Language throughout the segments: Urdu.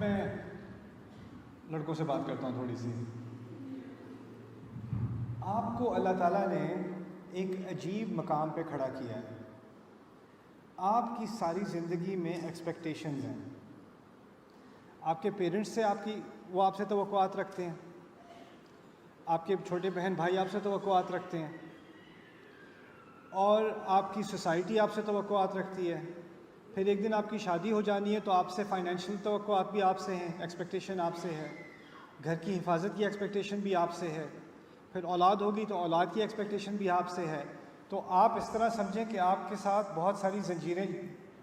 میں لڑکوں سے بات کرتا ہوں تھوڑی سی. آپ کو اللہ تعالیٰ نے ایک عجیب مقام پہ کھڑا کیا ہے. آپ کی ساری زندگی میں ایکسپیکٹیشنز ہیں. آپ کے پیرنٹس سے وہ آپ سے توقعات رکھتے ہیں. آپ کے چھوٹے بہن بھائی آپ سے توقعات رکھتے ہیں. اور آپ کی سوسائٹی آپ سے توقعات رکھتی ہے. پھر ایک دن آپ کی شادی ہو جانی ہے تو آپ سے فائنینشیل توقعات بھی آپ سے ہیں, ایکسپیکٹیشن آپ سے ہے. گھر کی حفاظت کی ایکسپیکٹیشن بھی آپ سے ہے. پھر اولاد ہوگی تو اولاد کی ایکسپیکٹیشن بھی آپ سے ہے. تو آپ اس طرح سمجھیں کہ آپ کے ساتھ بہت ساری زنجیریں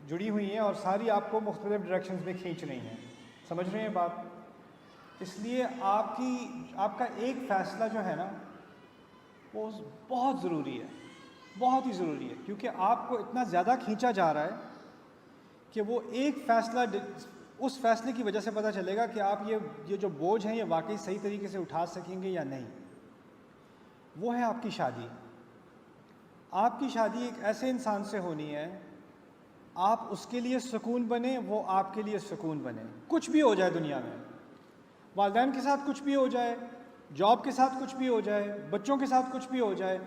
جڑی ہوئی ہیں اور ساری آپ کو مختلف ڈائریکشنز میں کھینچ رہی ہیں. سمجھ رہے ہیں بات؟ اس لیے آپ کا ایک فیصلہ جو ہے نا وہ بہت ضروری ہے, بہت ہی ضروری ہے, کیونکہ آپ کو اتنا زیادہ کھینچا جا رہا ہے کہ وہ ایک فیصلہ, اس فیصلے کی وجہ سے پتہ چلے گا کہ آپ یہ جو بوجھ ہیں یہ واقعی صحیح طریقے سے اٹھا سکیں گے یا نہیں. وہ ہے آپ کی شادی. آپ کی شادی ایک ایسے انسان سے ہونی ہے, آپ اس کے لیے سکون بنیں, وہ آپ کے لیے سکون بنے. کچھ بھی ہو جائے دنیا میں, والدین کے ساتھ کچھ بھی ہو جائے, جاب کے ساتھ کچھ بھی ہو جائے, بچوں کے ساتھ کچھ بھی ہو جائے,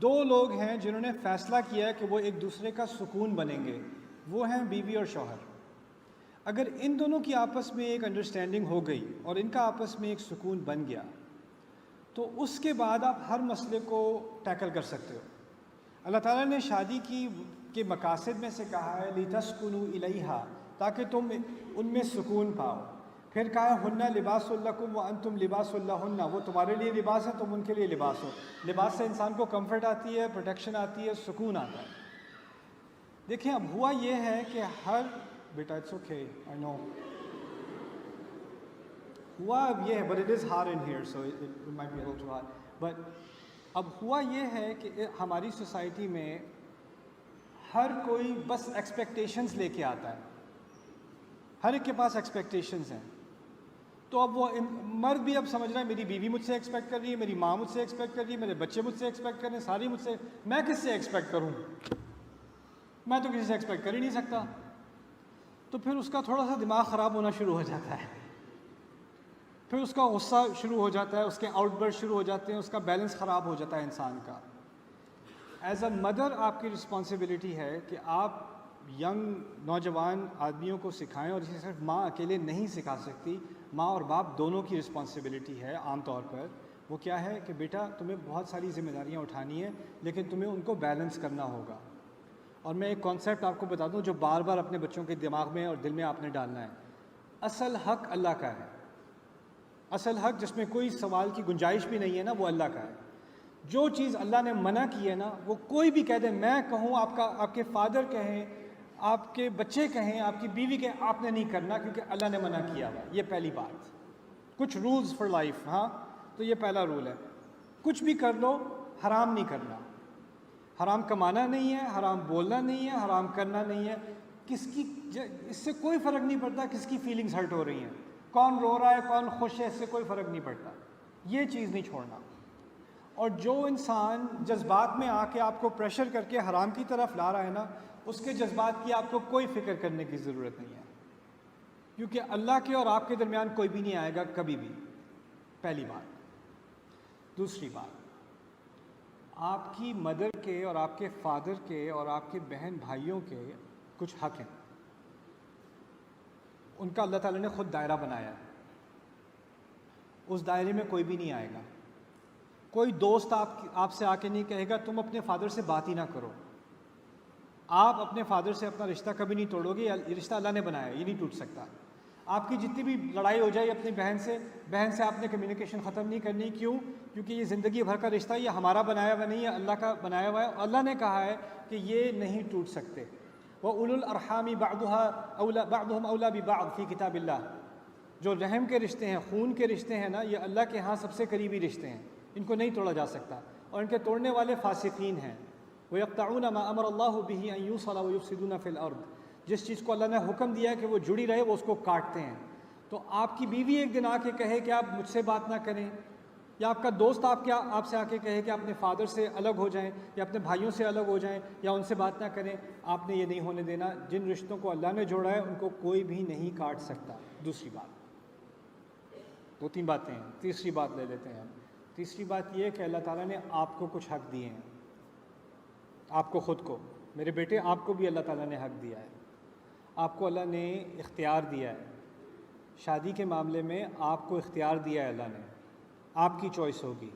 دو لوگ ہیں جنہوں نے فیصلہ کیا ہے کہ وہ ایک دوسرے کا سکون بنیں گے, وہ ہیں بیوی اور شوہر. اگر ان دونوں کی آپس میں ایک انڈرسٹینڈنگ ہو گئی اور ان کا آپس میں ایک سکون بن گیا تو اس کے بعد آپ ہر مسئلے کو ٹیکل کر سکتے ہو. اللہ تعالیٰ نے شادی کے مقاصد میں سے کہا ہے لِتَسْكُنُوا إِلَيْهَا, تاکہ تم ان میں سکون پاؤ. پھر کہا ہے ہن لباس لکم وانتم لباس لہن, وہ تمہارے لیے لباس ہے, تم ان کے لیے لباس ہو. لباس سے انسان کو کمفرٹ آتی ہے, پروٹیکشن آتی ہے, سکون آتا ہے. دیکھیں اب ہوا یہ ہے کہ بیٹا اٹس اوکے آئی نو, ہوا اب یہ ہے but it is hard in here so it might be able to hard, but اب ہوا یہ ہے کہ ہماری سوسائٹی میں ہر کوئی بس ایکسپیکٹیشنز لے کے آتا ہے. ہر ایک کے پاس ایکسپیکٹیشنز ہیں. تو اب وہ مرد بھی اب سمجھ رہا ہے میری بیوی مجھ سے ایکسپیکٹ کر رہی ہے, میری ماں مجھ سے ایکسپیکٹ کر رہی ہے, میرے بچے مجھ سے ایکسپیکٹ کر رہے ہیں, ساری مجھ سے, میں کس سے ایکسپیکٹ کروں؟ میں تو کسی سے ایکسپیکٹ کر ہی نہیں سکتا. تو پھر اس کا تھوڑا سا دماغ خراب ہونا شروع ہو جاتا ہے. پھر اس کا غصہ شروع ہو جاتا ہے, اس کے آؤٹ برسٹ شروع ہو جاتے ہیں, اس کا بیلنس خراب ہو جاتا ہے انسان کا. ایز اے مدر آپ کی رسپانسبلٹی ہے کہ آپ ینگ نوجوان آدمیوں کو سکھائیں, اور اسے صرف ماں اکیلے نہیں سکھا سکتی, ماں اور باپ دونوں کی رسپانسبلٹی ہے. عام طور پر وہ کیا ہے کہ بیٹا تمہیں بہت ساری ذمہ داریاں اٹھانی ہیں لیکن تمہیں ان کو بیلنس کرنا ہوگا. اور میں ایک کانسیپٹ آپ کو بتا دوں جو بار بار اپنے بچوں کے دماغ میں اور دل میں آپ نے ڈالنا ہے. اصل حق اللہ کا ہے. اصل حق جس میں کوئی سوال کی گنجائش بھی نہیں ہے نا, وہ اللہ کا ہے. جو چیز اللہ نے منع کی ہے نا, وہ کوئی بھی کہہ دے, میں کہوں, آپ کے فادر کہیں, آپ کے بچے کہیں, آپ کی بیوی کہیں, آپ نے نہیں کرنا کیونکہ اللہ نے منع کیا ہوا. یہ پہلی بات. کچھ رولز فار لائف, ہاں, تو یہ پہلا رول ہے. کچھ بھی کر لو, حرام نہیں کرنا. حرام کمانا نہیں ہے, حرام بولنا نہیں ہے, حرام کرنا نہیں ہے. اس سے کوئی فرق نہیں پڑتا کس کی فیلنگز ہرٹ ہو رہی ہیں, کون رو رہا ہے, کون خوش ہے, اس سے کوئی فرق نہیں پڑتا. یہ چیز نہیں چھوڑنا. اور جو انسان جذبات میں آ کے آپ کو پریشر کر کے حرام کی طرف لا رہا ہے نا, اس کے جذبات کی آپ کو کوئی فکر کرنے کی ضرورت نہیں ہے, کیونکہ اللہ کے اور آپ کے درمیان کوئی بھی نہیں آئے گا کبھی بھی. پہلی بات. دوسری بات, آپ کی مدر کے اور آپ کے فادر کے اور آپ کے بہن بھائیوں کے کچھ حق ہیں. ان کا اللہ تعالیٰ نے خود دائرہ بنایا ہے. اس دائرے میں کوئی بھی نہیں آئے گا. کوئی دوست آپ سے آ کے نہیں کہے گا تم اپنے فادر سے بات ہی نہ کرو. آپ اپنے فادر سے اپنا رشتہ کبھی نہیں توڑو گے, یہ رشتہ اللہ نے بنایا ہے, یہ نہیں ٹوٹ سکتا. آپ کی جتنی بھی لڑائی ہو جائے اپنی بہن سے آپ نے کمیونیکیشن ختم نہیں کرنی. کیوں؟ کیونکہ یہ زندگی بھر کا رشتہ, یہ ہمارا بنایا ہوا نہیں ہے, اللہ کا بنایا ہوا ہے. اللہ نے کہا ہے کہ یہ نہیں ٹوٹ سکتے. وَأُولُو الْأَرْحَامِ بَعْضُهُمْ أَوْلَىٰ بِبَعْضٍ فِي کتاب اللہ. جو رحم کے رشتے ہیں, خون کے رشتے ہیں نا, یہ اللہ کے ہاں سب سے قریبی رشتے ہیں, ان کو نہیں توڑا جا سکتا. اور ان کے توڑنے والے فاسقین ہیں. وَيَقْطَعُونَ مَا أَمَرَ اللَّهُ بِهِ أَن يُوصَلَ وَيُفْسِدُونَ فِي الْأَرْضِ. جس چیز کو اللہ نے حکم دیا ہے کہ وہ جڑی رہے, وہ اس کو کاٹتے ہیں. تو آپ کی بیوی ایک دن آ کے کہے کہ آپ مجھ سے بات نہ کریں, یا آپ کا دوست آپ سے آ کے کہے کہ اپنے فادر سے الگ ہو جائیں یا اپنے بھائیوں سے الگ ہو جائیں یا ان سے بات نہ کریں، آپ نے یہ نہیں ہونے دینا۔ جن رشتوں کو اللہ نے جوڑا ہے ان کو کوئی بھی نہیں کاٹ سکتا۔ دوسری بات، 2-3 باتیں ہیں، تیسری بات لے لیتے ہیں ہم۔ تیسری بات یہ کہ اللہ تعالیٰ نے آپ کو کچھ حق دیے ہیں، آپ کو خود کو، میرے بیٹے آپ کو بھی اللہ تعالیٰ نے حق دیا ہے، آپ کو اللہ نے اختیار دیا ہے۔ شادی کے معاملے میں آپ کو اختیار دیا ہے اللہ نے، آپ کی چوائس ہوگی۔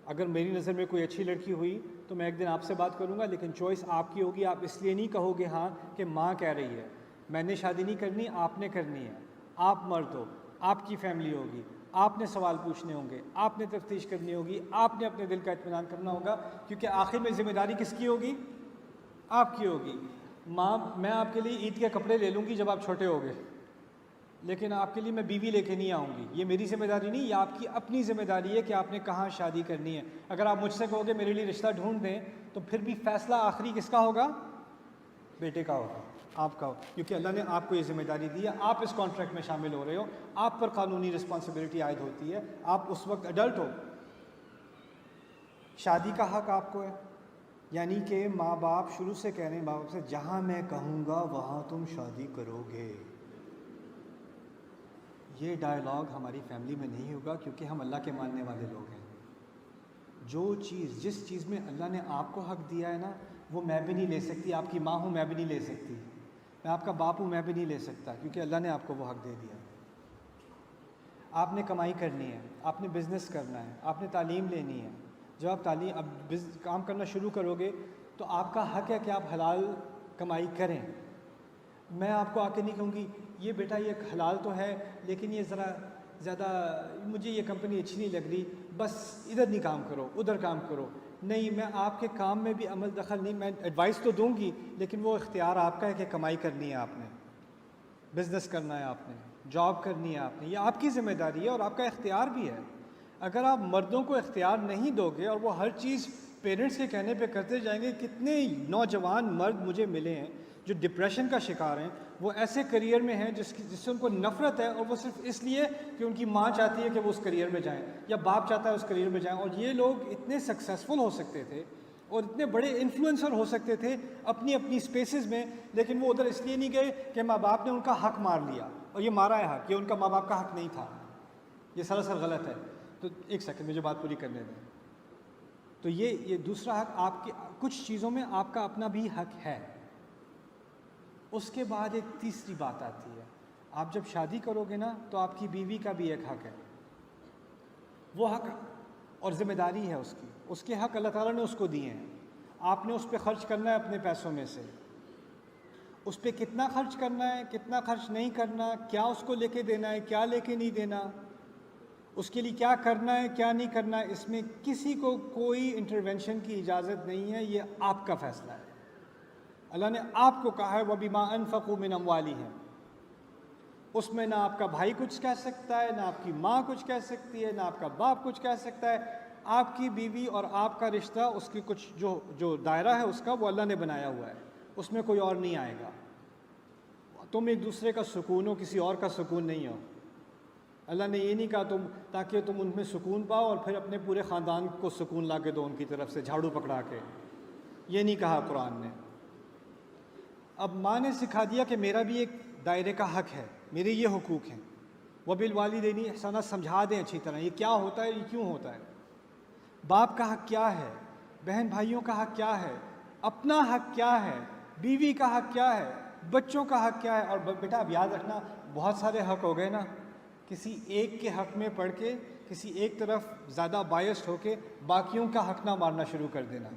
اگر میری نظر میں کوئی اچھی لڑکی ہوئی تو میں ایک دن آپ سے بات کروں گا، لیکن چوائس آپ کی ہوگی۔ آپ اس لیے نہیں کہو گے ہاں کہ ماں کہہ رہی ہے، میں نے شادی نہیں کرنی، آپ نے کرنی ہے۔ آپ مرد ہو، آپ کی فیملی ہوگی، آپ نے سوال پوچھنے ہوں گے، آپ نے تفتیش کرنی ہوگی، آپ نے اپنے دل کا اطمینان کرنا ہوگا، کیونکہ آخر میں ذمہ داری کس کی ہوگی؟ آپ کی ہوگی۔ ماں، میں آپ کے لیے عید کے کپڑے لے لوں گی جب آپ چھوٹے ہوگے، لیکن آپ کے لیے میں بیوی لے کے نہیں آؤں گی۔ یہ میری ذمہ داری نہیں، یہ آپ کی اپنی ذمہ داری ہے کہ آپ نے کہاں شادی کرنی ہے۔ اگر آپ مجھ سے کہو گے میرے لیے رشتہ ڈھونڈ دیں، تو پھر بھی فیصلہ آخری کس کا ہوگا؟ بیٹے کا ہوگا، آپ کا ہوگا، کیونکہ اللہ نے آپ کو یہ ذمہ داری دی ہے۔ آپ اس کانٹریکٹ میں شامل ہو رہے ہو، آپ پر قانونی رسپانسبلٹی عائد ہوتی ہے، آپ اس وقت ایڈلٹ ہو۔ شادی کا حق آپ کو ہے، یعنی کہ ماں باپ شروع سے کہہ رہے ہیں، ماں باپ سے جہاں میں کہوں گا وہاں تم شادی کرو گے۔ یہ ڈائلاگ ہماری فیملی میں نہیں ہوگا، کیونکہ ہم اللہ کے ماننے والے لوگ ہیں۔ جس چیز میں اللہ نے آپ کو حق دیا ہے نا، وہ میں بھی نہیں لے سکتی۔ آپ کی ماں ہوں، میں بھی نہیں لے سکتی۔ میں آپ کا باپ ہوں، میں بھی نہیں لے سکتا، کیونکہ اللہ نے آپ کو وہ حق دے دیا۔ آپ نے کمائی کرنی ہے، آپ نے بزنس کرنا ہے، آپ نے تعلیم لینی ہے۔ جب آپ کام کرنا شروع کرو گے تو آپ کا حق ہے کہ آپ حلال کمائی کریں۔ میں آپ کو آ کے نہیں کہوں گی یہ بیٹا یہ حلال تو ہے لیکن یہ ذرا زیادہ مجھے یہ کمپنی اچھی نہیں لگ رہی، بس ادھر نہیں کام کرو، ادھر کام کرو۔ نہیں، میں آپ کے کام میں بھی عمل دخل نہیں، میں ایڈوائس تو دوں گی، لیکن وہ اختیار آپ کا ہے کہ کمائی کرنی ہے، آپ نے بزنس کرنا ہے، آپ نے جاب کرنی ہے، آپ نے، یہ آپ کی ذمہ داری ہے اور آپ کا اختیار بھی ہے۔ اگر آپ مردوں کو اختیار نہیں دو گے اور وہ ہر چیز پیرنٹس کے کہنے پہ کرتے جائیں گے، کتنے نوجوان مرد مجھے ملے ہیں جو ڈپریشن کا شکار ہیں، وہ ایسے کریئر میں ہیں جس سے ان کو نفرت ہے، اور وہ صرف اس لیے کہ ان کی ماں چاہتی ہے کہ وہ اس کریئر میں جائیں یا باپ چاہتا ہے اس کریئر میں جائیں۔ اور یہ لوگ اتنے سکسیزفل ہو سکتے تھے اور اتنے بڑے انفلوئنسر ہو سکتے تھے اپنی اپنی سپیسز میں، لیکن وہ ادھر اس لیے نہیں گئے کہ ماں باپ نے ان کا حق مار لیا، اور یہ مارا ہے حق، یہ ان کا ماں باپ کا حق نہیں تھا، یہ سراسر غلط ہے۔ تو ایک سیکنڈ مجھے بات پوری کرنے دیں۔ تو یہ دوسرا حق، آپ کے کچھ چیزوں میں آپ کا اپنا بھی حق ہے۔ اس کے بعد ایک تیسری بات آتی ہے، آپ جب شادی کرو گے نا تو آپ کی بیوی کا بھی ایک حق ہے، وہ حق اور ذمہ داری ہے اس کے حق اللہ تعالیٰ نے اس کو دیے ہیں۔ آپ نے اس پہ خرچ کرنا ہے اپنے پیسوں میں سے، اس پہ کتنا خرچ کرنا ہے، کتنا خرچ نہیں کرنا، کیا اس کو لے کے دینا ہے، کیا لے کے نہیں دینا، اس کے لیے کیا کرنا ہے کیا نہیں کرنا ہے، اس میں کسی کو کوئی انٹرونشن کی اجازت نہیں ہے، یہ آپ کا فیصلہ ہے۔ اللہ نے آپ کو کہا ہے وَبِمَا أَنفَقُوا مِنْ أَمْوَالِهِمْ، اس میں نہ آپ کا بھائی کچھ کہہ سکتا ہے، نہ آپ کی ماں کچھ کہہ سکتی ہے، نہ آپ کا باپ کچھ کہہ سکتا ہے۔ آپ کی بیوی اور آپ کا رشتہ، اس کی کچھ جو دائرہ ہے اس کا، وہ اللہ نے بنایا ہوا ہے، اس میں کوئی اور نہیں آئے گا۔ تم ایک دوسرے کا سکون ہو، کسی اور کا سکون نہیں ہو۔ اللہ نے یہ نہیں کہا تاکہ تم ان میں سکون پاؤ اور پھر اپنے پورے خاندان کو سکون لا کے دو ان کی طرف سے جھاڑو پکڑا کے، یہ نہیں کہا قرآن نے۔ اب ماں نے سکھا دیا کہ میرا بھی ایک دائرے کا حق ہے، میرے یہ حقوق ہیں۔ وَبِالْوَالِدَيْنِ احسانا، سمجھا دیں اچھی طرح یہ کیا ہوتا ہے، یہ کیوں ہوتا ہے، باپ کا حق کیا ہے، بہن بھائیوں کا حق کیا ہے، اپنا حق کیا ہے، بیوی کا حق کیا ہے، بچوں کا حق کیا ہے۔ اور بیٹا اب یاد رکھنا، بہت سارے حق ہو گئے نا، کسی ایک کے حق میں پڑھ کے، کسی ایک طرف زیادہ بائسڈ ہو کے باقیوں کا حق نہ مارنا شروع کر دینا۔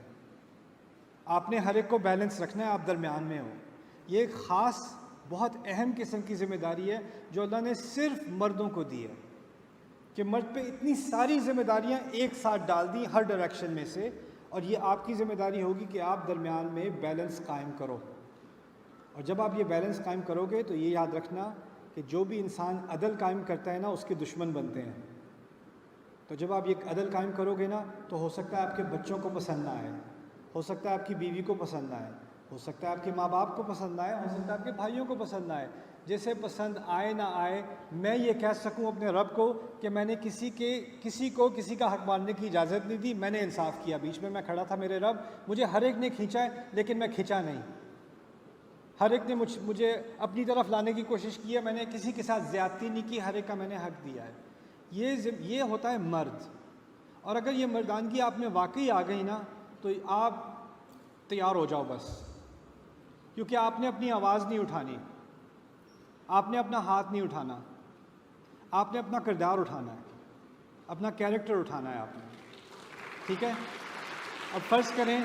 آپ نے ہر ایک کو بیلنس رکھنا ہے، آپ درمیان میں ہو۔ یہ ایک خاص بہت اہم قسم کی ذمہ داری ہے جو اللہ نے صرف مردوں کو دی ہے، کہ مرد پہ اتنی ساری ذمہ داریاں ایک ساتھ ڈال دیں ہر ڈائریکشن میں سے، اور یہ آپ کی ذمہ داری ہوگی کہ آپ درمیان میں بیلنس قائم کرو۔ اور جب آپ یہ بیلنس قائم کرو گے تو یہ یاد رکھنا کہ جو بھی انسان عدل قائم کرتا ہے نا، اس کے دشمن بنتے ہیں۔ تو جب آپ یہ عدل قائم کرو گے نا، تو ہو سکتا ہے آپ کے بچوں کو پسند نہ آئے، ہو سکتا ہے آپ کی بیوی کو پسند نہ آئے، ہو سکتا ہے آپ کے ماں باپ کو پسند نہ آئے، ہو سکتا ہے آپ کے بھائیوں کو پسند نہ آئے، جیسے پسند آئے نہ آئے میں یہ کہہ سکوں اپنے رب کو کہ میں نے کسی کو کسی کا حق ماننے کی اجازت نہیں دی، میں نے انصاف کیا، بیچ میں کھڑا تھا میرے رب، مجھے ہر ایک نے کھینچا ہے لیکن میں کھینچا نہیں، ہر ایک نے مجھے اپنی طرف لانے کی کوشش کی ہے، میں نے کسی کے ساتھ زیادتی نہیں کی، ہر ایک کا میں نے حق دیا ہے۔ یہ ہوتا ہے مرد۔ اور اگر یہ مردانگی آپ میں واقعی آ گئی نا تو آپ تیار ہو جاؤ بس، کیونکہ آپ نے اپنی آواز نہیں اٹھانی، آپ نے اپنا ہاتھ نہیں اٹھانا، آپ نے اپنا کردار اٹھانا ہے، اپنا کیریکٹر اٹھانا ہے آپ نے، ٹھیک ہے؟ اب فرض کریں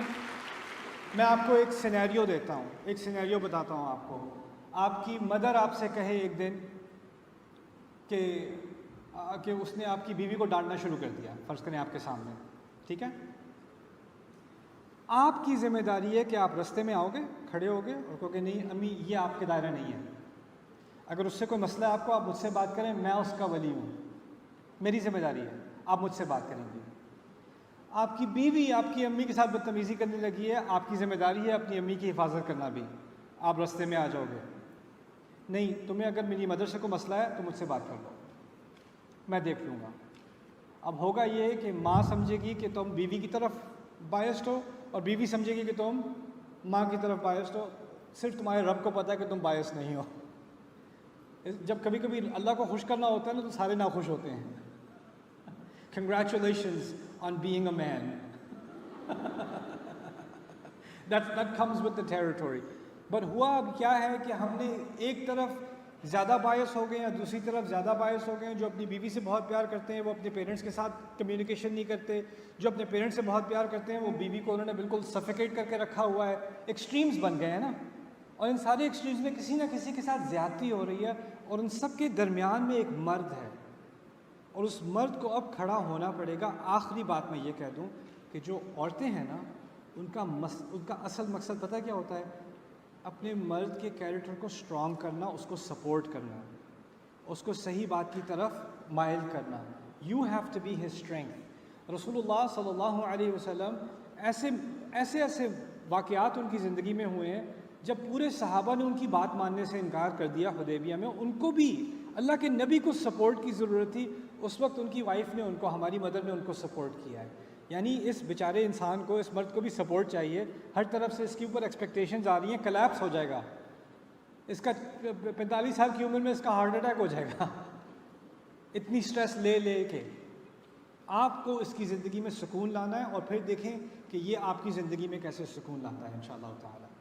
میں آپ کو ایک سینیریو دیتا ہوں، ایک سینیریو بتاتا ہوں آپ کو۔ آپ کی مدر آپ سے کہے ایک دن کہ اس نے آپ کی بیوی کو ڈانٹنا شروع کر دیا، فرض کریں آپ کے سامنے، ٹھیک ہے؟ آپ کی ذمہ داری ہے کہ آپ رستے میں آؤ گے، کھڑے ہو گے اور کہو گے نہیں امی یہ آپ کے دائرہ نہیں ہے، اگر اس سے کوئی مسئلہ ہے آپ کو، آپ مجھ سے بات کریں، میں اس کا ولی ہوں، میری ذمہ داری ہے، آپ مجھ سے بات کریں گے۔ آپ کی بیوی آپ کی امی کے ساتھ بدتمیزی کرنے لگی ہے، آپ کی ذمہ داری ہے اپنی امی کی حفاظت کرنا بھی، آپ رستے میں آ جاؤ گے، نہیں تمہیں اگر میری مدر سے کوئی مسئلہ ہے تو مجھ سے بات کر لو، میں دیکھ لوں گا۔ اب ہوگا یہ کہ ماں سمجھے گی کہ تم بیوی کی طرف بائسڈ ہو اور بیوی سمجھے گی کہ تم ماں کی طرف بائسڈ ہو، صرف تمہارے رب کو پتہ ہے کہ تم باعث نہیں ہو۔ جب کبھی کبھی اللہ کو خوش کرنا ہوتا ہے نا تو سارے ناخوش ہوتے ہیں۔ Congratulations on being a man. That comes with the territory. But ہوا اب کیا ہے کہ ہم نے ایک طرف زیادہ باعث ہو گئے ہیں، دوسری طرف زیادہ باعث ہو گئے ہیں۔ جو اپنی بیوی سے بہت پیار کرتے ہیں وہ اپنے پیرنٹس کے ساتھ کمیونیکیشن نہیں کرتے، جو اپنے پیرنٹس سے بہت پیار کرتے ہیں وہ بیوی کو انہوں نے بالکل سفیکیٹ کر کے رکھا ہوا ہے۔ ایکسٹریمز بن گئے ہیں نا، اور ان سارے ایکسٹریمز میں کسی نہ کسی کے ساتھ زیادتی ہو رہی ہے، اور ان سب کے درمیان میں ایک مرد ہے، اور اس مرد کو اب کھڑا ہونا پڑے گا۔ آخری بات میں یہ کہہ دوں کہ جو عورتیں ہیں نا ان کا اصل مقصد پتہ کیا ہوتا ہے؟ اپنے مرد کے کیریکٹر کو سٹرونگ کرنا، اس کو سپورٹ کرنا، اس کو صحیح بات کی طرف مائل کرنا۔ You have to be his strength. رسول اللہ صلی اللہ علیہ وسلم ایسے واقعات ان کی زندگی میں ہوئے ہیں جب پورے صحابہ نے ان کی بات ماننے سے انکار کر دیا حدیبیہ میں، ان کو بھی اللہ کے نبی کو سپورٹ کی ضرورت تھی، اس وقت ان کی وائف نے ان کو، ہماری مدر نے ان کو سپورٹ کیا ہے۔ یعنی اس بیچارے انسان کو، اس مرد کو بھی سپورٹ چاہیے، ہر طرف سے اس کے اوپر ایکسپیکٹیشنز آ رہی ہیں، کلیپس ہو جائے گا، اس کا 45 سال کی عمر میں اس کا ہارٹ اٹیک ہو جائے گا، اتنی سٹریس لے کے۔ آپ کو اس کی زندگی میں سکون لانا ہے، اور پھر دیکھیں کہ یہ آپ کی زندگی میں کیسے سکون لاتا ہے انشاءاللہ تعالی۔